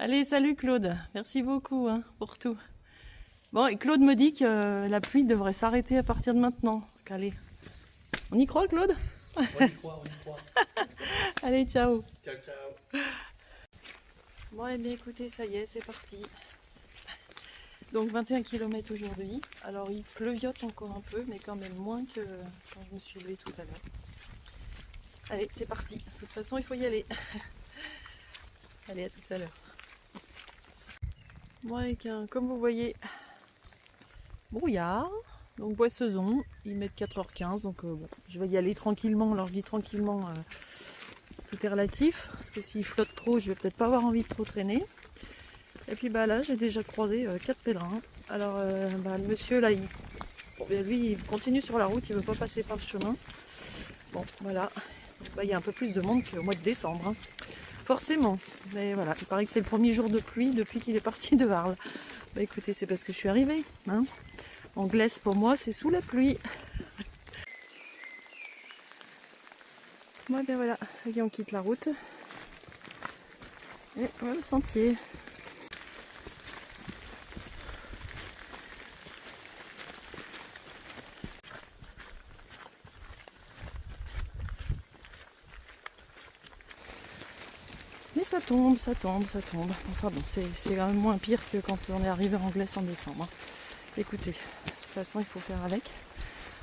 Allez, salut Claude. Merci beaucoup hein, pour tout. Bon, et Claude me dit que la pluie devrait s'arrêter à partir de maintenant. Donc, allez, on y croit Claude? On y croit, on y croit. Allez, ciao. Ciao, ciao. Bon, eh bien écoutez, ça y est, c'est parti. Donc 21 km aujourd'hui. Alors il pleuviote encore un peu, mais quand même moins que quand je me suis levée tout à l'heure. Allez, c'est parti. De toute façon, il faut y aller. Allez, à tout à l'heure. Bon, avec comme vous voyez, brouillard, donc Boissezon, ils mettent 4h15, donc bon, je vais y aller tranquillement. Alors je dis tranquillement, tout est relatif, parce que s'il flotte trop, je vais peut-être pas avoir envie de trop traîner. Et puis bah là, j'ai déjà croisé 4 pèlerins. Alors le monsieur là, lui, il continue sur la route, il veut pas passer par le chemin. Bon, voilà, bah, il y a un peu plus de monde qu'au mois de décembre. Hein. Forcément, mais voilà, il paraît que c'est le premier jour de pluie depuis qu'il est parti de Arles. Bah écoutez, c'est parce que je suis arrivée. Hein. Anglaise pour moi, c'est sous la pluie. Bon, ben voilà, ça y est, on quitte la route. Et voilà le sentier. Mais ça tombe, ça tombe, ça tombe. Enfin bon, c'est quand même moins pire que quand on est arrivé en Anglaise en décembre. Hein. Écoutez, de toute façon, il faut faire avec.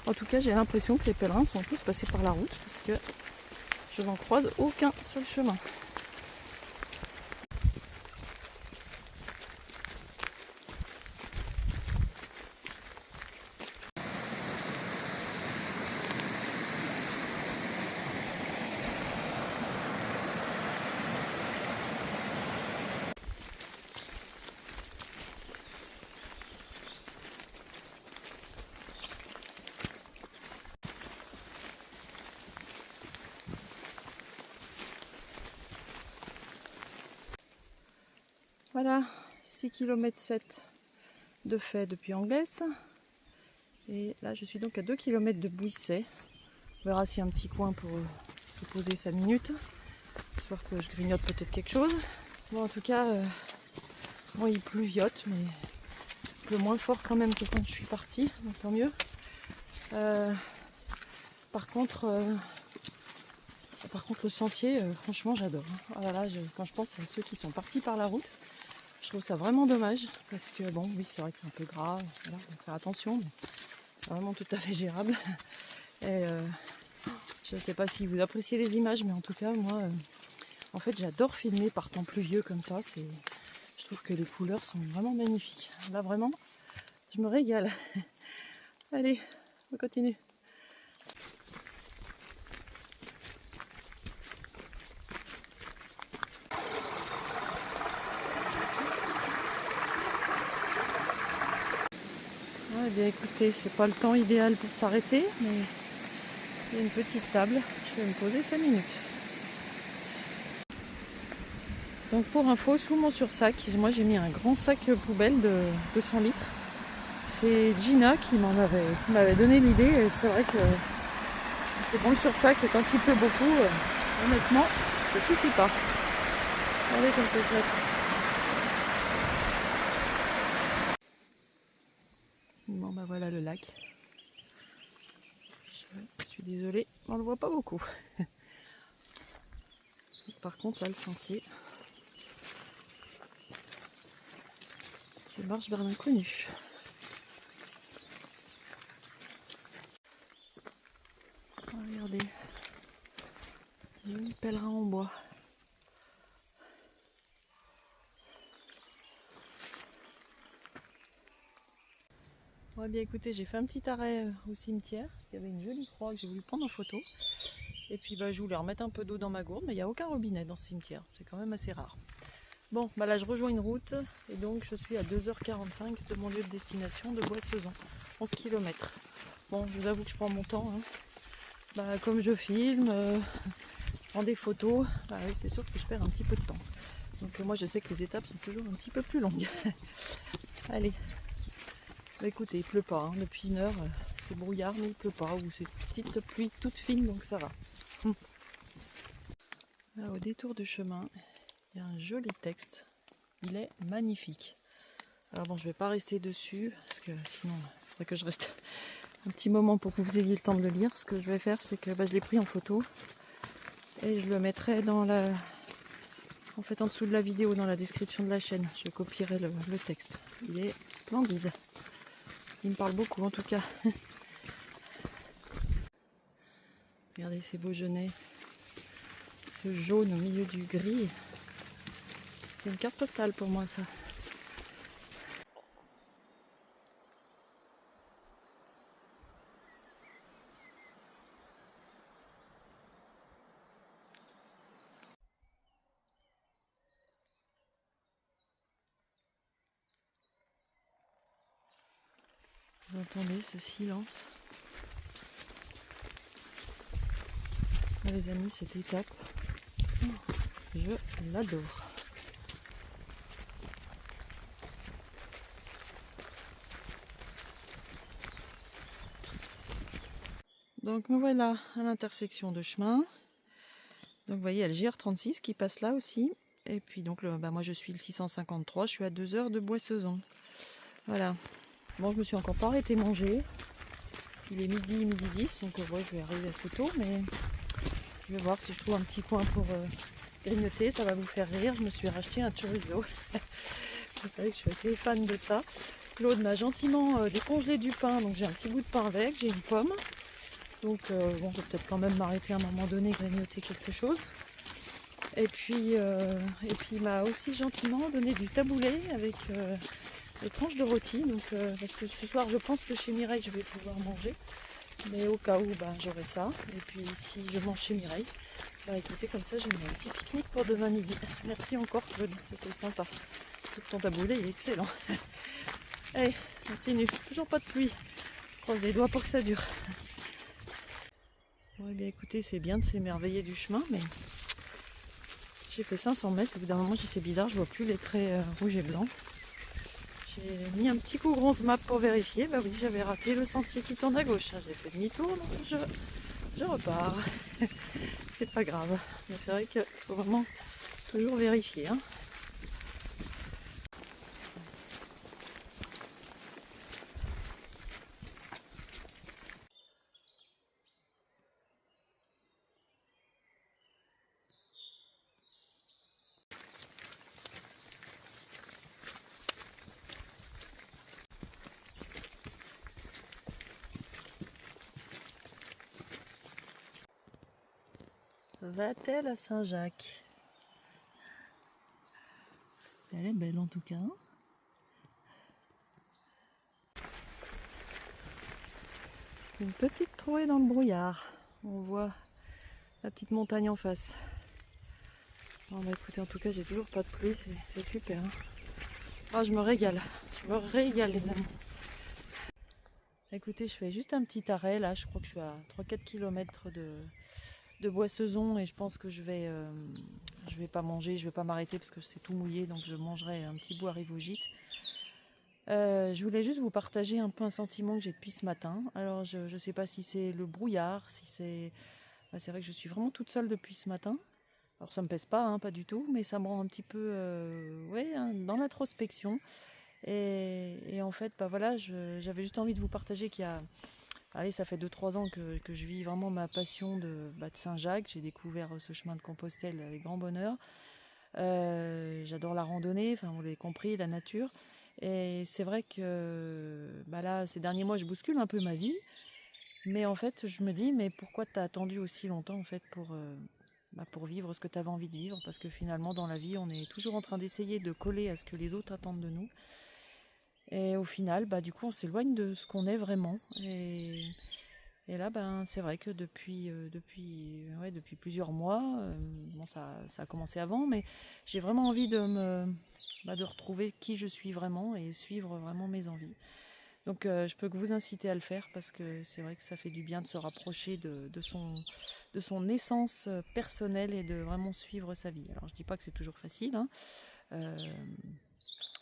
En tout cas, j'ai l'impression que les pèlerins sont tous passés par la route parce que je n'en croise aucun sur le chemin. Voilà, 6 km 7 de fait depuis Anglaise. Et là, je suis donc à 2 km de Bouisset. On verra s'il y a un petit coin pour se poser 5 minutes. J'espère que je grignote peut-être quelque chose. Bon, en tout cas, bon, il pleuviote, mais il pleut moins fort quand même que quand je suis partie, donc tant mieux. Par contre, le sentier, franchement, j'adore. Hein. Ah, voilà, quand je pense à ceux qui sont partis par la route, je trouve ça vraiment dommage. Parce que, bon, oui, c'est vrai que c'est un peu gras, voilà, faut faire attention, mais c'est vraiment tout à fait gérable. Et je ne sais pas si vous appréciez les images, mais en tout cas, moi, en fait, j'adore filmer par temps pluvieux comme ça. Je trouve que les couleurs sont vraiment magnifiques. Là, vraiment, je me régale. Allez, on continue. Eh bien écoutez, c'est pas le temps idéal pour s'arrêter, mais il y a une petite table, je vais me poser 5 minutes. Donc pour info, sous mon sursac, moi j'ai mis un grand sac poubelle de 200 litres. C'est Gina qui m'avait donné l'idée, et c'est vrai que ce grand sursac, quand il pleut beaucoup, honnêtement, ça suffit pas. Regardez comme c'est chouette. Bon bah voilà le lac. Je suis désolée, on le voit pas beaucoup. Par contre là le sentier, je marche vers l'inconnu. Regardez, joli pèlerin en bois. Ouais, bien écoutez, j'ai fait un petit arrêt au cimetière, parce qu'il y avait une jolie croix que j'ai voulu prendre en photo. Et puis bah, je voulais remettre un peu d'eau dans ma gourde, mais il n'y a aucun robinet dans ce cimetière, c'est quand même assez rare. Bon, bah là je rejoins une route, et donc je suis à 2h45 de mon lieu de destination de Boissezon, 11 km. Bon, je vous avoue que je prends mon temps, hein. Bah, comme je filme, je prends des photos, bah oui, c'est sûr que je perds un petit peu de temps. Donc moi je sais que les étapes sont toujours un petit peu plus longues. Allez. Bah écoutez, il pleut pas, hein. Depuis 1 heure, c'est brouillard, mais il pleut pas, ou c'est petite pluie toute fine, donc ça va. Là, au détour du chemin, il y a un joli texte Il est magnifique. Alors bon, je vais pas rester dessus parce que sinon il faudrait que je reste un petit moment pour que vous ayez le temps de le lire. Ce que je vais faire, c'est que je l'ai pris en photo et je le mettrai dans en dessous de la vidéo, dans la description de la chaîne. Je copierai le texte. Il est splendide. Il me parle beaucoup en tout cas. Regardez ces beaux genêts. Ce jaune au milieu du gris. C'est une carte postale pour moi ça. Vous entendez ce silence? Les amis, cette étape, je l'adore. Donc me voilà à l'intersection de chemin. Donc vous voyez, il y a le GR36 qui passe là aussi. Et puis donc moi je suis le 653, je suis à 2 heures de Boissezon. Voilà. Bon, je me suis encore pas arrêté manger. Il est midi 10, donc je vais arriver assez tôt, mais je vais voir si je trouve un petit coin pour grignoter, ça va vous faire rire. Je me suis racheté un chorizo. Vous savez que je suis assez fan de ça. Claude m'a gentiment décongelé du pain, donc j'ai un petit bout de pain avec, j'ai une pomme. Donc bon, je vais peut-être quand même m'arrêter à un moment donné, grignoter quelque chose. Et puis il m'a aussi gentiment donné du taboulé avec des tranches de rôti. Donc, parce que ce soir, je pense que chez Mireille, je vais pouvoir manger. Mais au cas où, j'aurai ça. Et puis si je mange chez Mireille, écoutez, comme ça, j'ai un petit pique-nique pour demain midi. Merci encore Claude, c'était sympa. Surtout ton taboulé, il est excellent. Allez, continue. Toujours pas de pluie. Je croise les doigts pour que ça dure. Bon, bien écoutez, c'est bien de s'émerveiller du chemin, mais j'ai fait 500 mètres. Au bout d'un moment, je dis c'est bizarre, je vois plus les traits rouges et blancs. J'ai mis un petit coup bronze map pour vérifier. Bah oui, j'avais raté le sentier qui tourne à gauche. J'ai fait demi-tour, donc je repars. C'est pas grave. Mais c'est vrai qu'il faut vraiment toujours vérifier. Hein. Va-t-elle à Saint-Jacques? Elle est belle en tout cas. Une petite trouée dans le brouillard. On voit la petite montagne en face. Bon, écoutez, en tout cas, j'ai toujours pas de pluie, c'est super. Hein. Oh, je me régale. Je me régale, les amis. Écoutez, je fais juste un petit arrêt. Là, je crois que je suis à 3-4 km de Boissezon et je pense que je vais pas manger, je vais pas m'arrêter parce que c'est tout mouillé, donc je mangerai un petit bout à Rivogite. Je voulais juste vous partager un peu un sentiment que j'ai depuis ce matin. Alors je ne sais pas si c'est le brouillard, si c'est... c'est vrai que je suis vraiment toute seule depuis ce matin. Alors ça me pèse pas, hein, pas du tout, mais ça me rend un petit peu dans l'introspection. Et en fait, voilà, j'avais juste envie de vous partager qu'il y a... Allez, ça fait 2-3 ans que je vis vraiment ma passion de Saint-Jacques. J'ai découvert ce chemin de Compostelle avec grand bonheur. J'adore la randonnée, enfin vous l'avez compris, la nature. Et c'est vrai que là, ces derniers mois, je bouscule un peu ma vie. Mais en fait, je me dis, mais pourquoi tu as attendu aussi longtemps en fait pour vivre ce que tu avais envie de vivre? Parce que finalement, dans la vie, on est toujours en train d'essayer de coller à ce que les autres attendent de nous. Et au final, du coup, on s'éloigne de ce qu'on est vraiment. Et là, c'est vrai que depuis plusieurs mois, ça a commencé avant, mais j'ai vraiment envie de retrouver qui je suis vraiment et suivre vraiment mes envies. Donc je peux que vous inciter à le faire parce que c'est vrai que ça fait du bien de se rapprocher de son essence personnelle et de vraiment suivre sa vie. Alors je dis pas que c'est toujours facile, hein.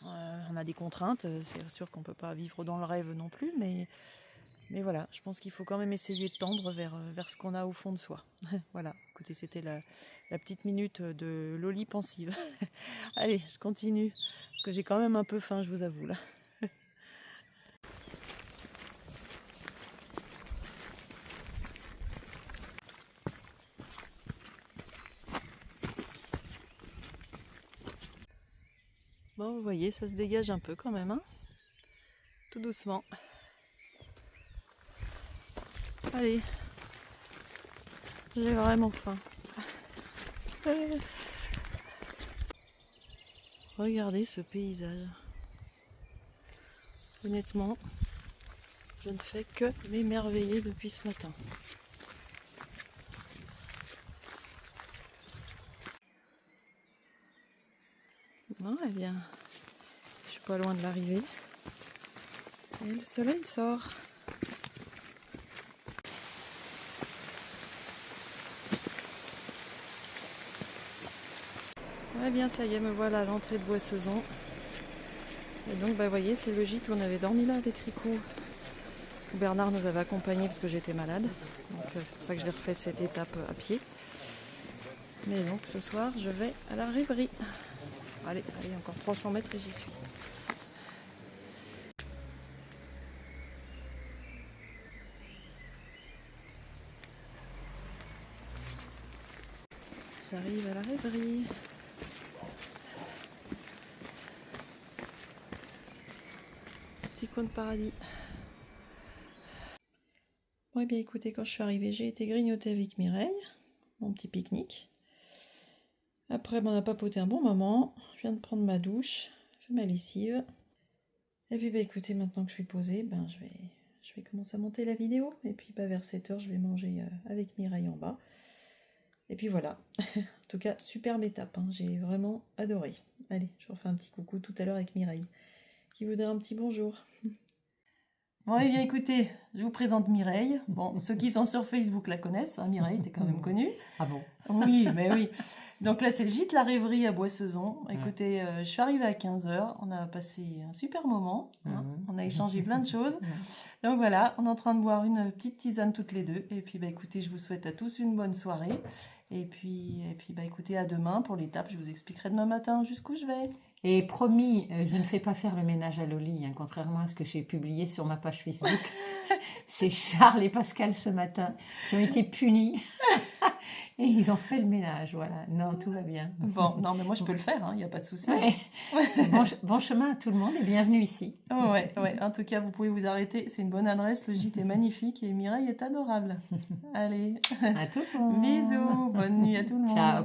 On a des contraintes, c'est sûr qu'on peut pas vivre dans le rêve non plus, mais Mais voilà, je pense qu'il faut quand même essayer de tendre vers ce qu'on a au fond de soi. Voilà, écoutez, c'était la petite minute de Loli pensive. Allez, je continue, parce que j'ai quand même un peu faim, je vous avoue, là. Bon, vous voyez, ça se dégage un peu quand même, hein, tout doucement. Allez, j'ai vraiment faim. Regardez ce paysage. Honnêtement, je ne fais que m'émerveiller depuis ce matin. Bon, eh bien, je suis pas loin de l'arrivée. Et le soleil sort. Eh bien, ça y est, me voilà à l'entrée de Boissezon. Et donc, vous voyez, c'est le gîte où on avait dormi là avec Rico. Bernard nous avait accompagnés parce que j'étais malade. Donc, c'est pour ça que je vais refait cette étape à pied. Mais donc, ce soir, je vais à la rêverie. Allez, encore 300 mètres et j'y suis. J'arrive à la rêverie. Petit coin de paradis. Bon, eh bien écoutez, quand je suis arrivée, j'ai été grignoter avec Mireille, mon petit pique-nique. Après, on a papoté un bon moment. Je viens de prendre ma douche, fait ma lessive. Et puis, écoutez, maintenant que je suis posée, je vais commencer à monter la vidéo. Et puis, vers 7h, je vais manger avec Mireille en bas. Et puis voilà. En tout cas, superbe étape, hein. J'ai vraiment adoré. Allez, je refais un petit coucou tout à l'heure avec Mireille, qui voudrait un petit bonjour. Bon, eh bien écoutez, je vous présente Mireille. Bon, ceux qui sont sur Facebook la connaissent, hein, Mireille, t'es quand même connue. Ah bon? Oui, mais oui. Donc là, c'est le gîte La Rêverie à Boissezon. Écoutez, je suis arrivée à 15h, on a passé un super moment, hein. On a échangé plein de choses. Donc voilà, on est en train de boire une petite tisane toutes les deux. Et puis, écoutez, je vous souhaite à tous une bonne soirée. Et puis écoutez, à demain pour l'étape. Je vous expliquerai demain matin jusqu'où je vais. Et promis, je ne fais pas faire le ménage à Loli, hein, contrairement à ce que j'ai publié sur ma page Facebook. C'est Charles et Pascal ce matin qui ont été punis et ils ont fait le ménage, voilà. Non, tout va bien. Bon, non, mais moi je peux le faire, il n'y a pas de souci. Ouais. Bon chemin à tout le monde et bienvenue ici. Ouais. En tout cas, vous pouvez vous arrêter, c'est une bonne adresse, le gîte est magnifique et Mireille est adorable. Allez, À tout le monde. bisous, bonne nuit à tout le monde. Ciao.